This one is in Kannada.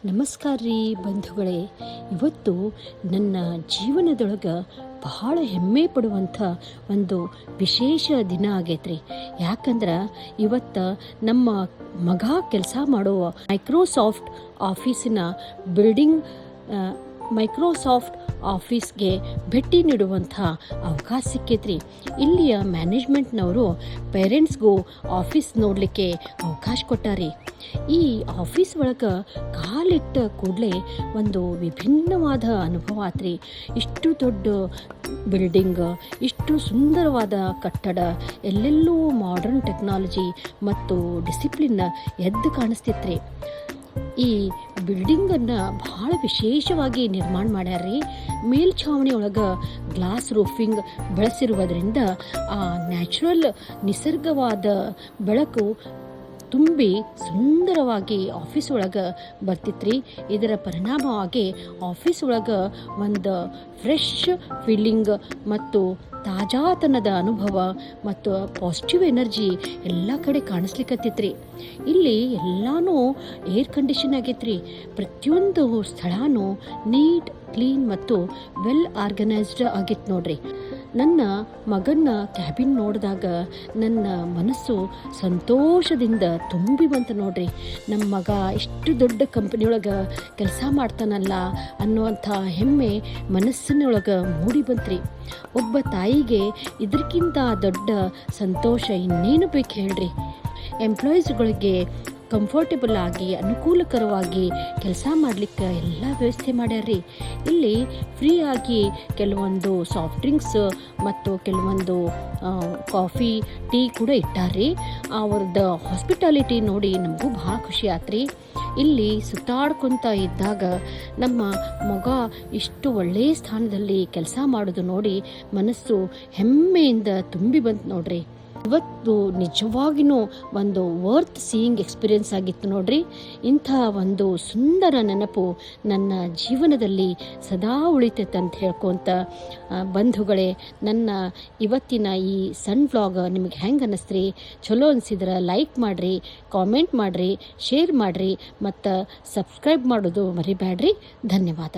ನಮಸ್ಕಾರ ರೀ ಬಂಧುಗಳೇ. ಇವತ್ತು ನನ್ನ ಜೀವನದೊಳಗೆ ಬಹಳ ಹೆಮ್ಮೆ ಪಡುವಂಥ ಒಂದು ವಿಶೇಷ ದಿನ ಆಗೈತ್ರಿ. ಯಾಕಂದ್ರೆ ಇವತ್ತು ನಮ್ಮ ಮಗ ಕೆಲಸ ಮಾಡುವ ಮೈಕ್ರೋಸಾಫ್ಟ್ ಆಫೀಸ್ಗೆ ಭೇಟಿ ನೀಡುವಂಥ ಅವಕಾಶ ಸಿಕ್ಕೈತ್ರಿ. ಇಲ್ಲಿಯ ಮ್ಯಾನೇಜ್ಮೆಂಟ್ನವರು ಪೇರೆಂಟ್ಸ್ಗೂ ಆಫೀಸ್ ನೋಡಲಿಕ್ಕೆ ಅವಕಾಶ ಕೊಟ್ಟಾರಿ. ಈ ಆಫೀಸ್ ಒಳಗೆ ಕಾಲಿಟ್ಟ ಕೂಡಲೇ ಒಂದು ವಿಭಿನ್ನವಾದ ಅನುಭವ ಆತ್ರಿ. ಇಷ್ಟು ದೊಡ್ಡ ಬಿಲ್ಡಿಂಗ್, ಇಷ್ಟು ಸುಂದರವಾದ ಕಟ್ಟಡ, ಎಲ್ಲೆಲ್ಲೂ ಮಾಡರ್ನ್ ಟೆಕ್ನಾಲಜಿ ಮತ್ತು ಡಿಸಿಪ್ಲಿನ್ ಎದ್ದು ಕಾಣಿಸ್ತಿತ್ರಿ. ಈ ಬಿಲ್ಡಿಂಗನ್ನು ಬಹಳ ವಿಶೇಷವಾಗಿ ನಿರ್ಮಾಣ ಮಾಡ್ಯಾರ್ರಿ. ಮೇಲ್ಛಾವಣಿ ಒಳಗೆ ಗ್ಲಾಸ್ ರೂಫಿಂಗ್ ಬೆಳೆಸಿರುವುದರಿಂದ ಆ ನ್ಯಾಚುರಲ್ ನಿಸರ್ಗವಾದ ಬೆಳಕು ತುಂಬಿ ಸುಂದರವಾಗಿ ಆಫೀಸ್ ಒಳಗೆ ಬರ್ತಿತ್ರಿ. ಇದರ ಪರಿಣಾಮವಾಗಿ ಆಫೀಸ್ ಒಳಗೆ ಒಂದು ಫ್ರೆಶ್ ಫೀಲಿಂಗ್ ಮತ್ತು ತಾಜಾತನದ ಅನುಭವ ಮತ್ತು ಪಾಸಿಟಿವ್ ಎನರ್ಜಿ ಎಲ್ಲ ಕಡೆ ಕಾಣಿಸ್ಲಿಕ್ಕತ್ತಿತ್ರಿ. ಇಲ್ಲಿ ಎಲ್ಲಾನು ಏರ್ ಕಂಡೀಷನ್ ಆಗೈತ್ರಿ. ಪ್ರತಿಯೊಂದು ಸ್ಥಳನೂ ನೀಟ್, ಕ್ಲೀನ್ ಮತ್ತು ವೆಲ್ ಆರ್ಗನೈಸ್ಡ್ ಆಗಿತ್ತು ನೋಡ್ರಿ. ನನ್ನ ಮಗನ ಕ್ಯಾಬಿನ್ ನೋಡಿದಾಗ ನನ್ನ ಮನಸ್ಸು ಸಂತೋಷದಿಂದ ತುಂಬಿ ಬಂತು ನೋಡ್ರಿ. ನಮ್ಮ ಮಗ ಇಷ್ಟು ದೊಡ್ಡ ಕಂಪನಿಯೊಳಗೆ ಕೆಲಸ ಮಾಡ್ತಾನಲ್ಲ ಅನ್ನುವಂಥ ಹೆಮ್ಮೆ ಮನಸ್ಸಿನೊಳಗೆ ಮೂಡಿ ಬಂತ್ರಿ. ಒಬ್ಬ ತಾಯಿಗೆ ಇದಕ್ಕಿಂತ ದೊಡ್ಡ ಸಂತೋಷ ಇನ್ನೇನು ಬೇಕು ಹೇಳ್ರಿ. ಎಂಪ್ಲಾಯೀಸ್ಗಳಿಗೆ ಕಂಫರ್ಟೇಬಲ್ ಆಗಿ ಅನುಕೂಲಕರವಾಗಿ ಕೆಲಸ ಮಾಡಲಿಕ್ಕೆ ಎಲ್ಲ ವ್ಯವಸ್ಥೆ ಮಾಡ್ಯಾರ್ರಿ. ಇಲ್ಲಿ ಫ್ರೀಯಾಗಿ ಕೆಲವೊಂದು ಸಾಫ್ಟ್ ಡ್ರಿಂಕ್ಸ್ ಮತ್ತು ಕೆಲವೊಂದು ಕಾಫಿ, ಟೀ ಕೂಡ ಇಟ್ಟಾರ್ರಿ. ಅವ್ರದ್ದು ಹಾಸ್ಪಿಟಾಲಿಟಿ ನೋಡಿ ನಮಗೂ ಭಾಳ ಖುಷಿ ಆತ್ರಿ. ಇಲ್ಲಿ ಸುತ್ತಾಡ್ಕೊತ ಇದ್ದಾಗ ನಮ್ಮ ಮಗ ಇಷ್ಟು ಒಳ್ಳೆಯ ಸ್ಥಾನದಲ್ಲಿ ಕೆಲಸ ಮಾಡೋದು ನೋಡಿ ಮನಸ್ಸು ಹೆಮ್ಮೆಯಿಂದ ತುಂಬಿ ಬಂತು ನೋಡ್ರಿ. ಇವತ್ತು ನಿಜವಾಗಿಯೂ ಒಂದು ವರ್ತ್ ಸೀಯಿಂಗ್ ಎಕ್ಸ್ಪೀರಿಯನ್ಸ್ ಆಗಿತ್ತು ನೋಡ್ರಿ. ಇಂಥ ಒಂದು ಸುಂದರ ನೆನಪು ನನ್ನ ಜೀವನದಲ್ಲಿ ಸದಾ ಉಳಿತೈತೆ ಅಂತ ಹೇಳ್ಕೊಂತ ಬಂಧುಗಳೇ, ನನ್ನ ಇವತ್ತಿನ ಈ ಸಣ್ಣ ವ್ಲಾಗ್ ನಿಮಗೆ ಹೆಂಗೆ ಅನ್ನಿಸ್ತ್ರಿ? ಚಲೋ ಅನಿಸಿದ್ರೆ ಲೈಕ್ ಮಾಡಿರಿ, ಕಾಮೆಂಟ್ ಮಾಡಿರಿ, ಶೇರ್ ಮಾಡಿರಿ ಮತ್ತು ಸಬ್ಸ್ಕ್ರೈಬ್ ಮಾಡೋದು ಮರಿಬೇಡ್ರಿ. ಧನ್ಯವಾದ.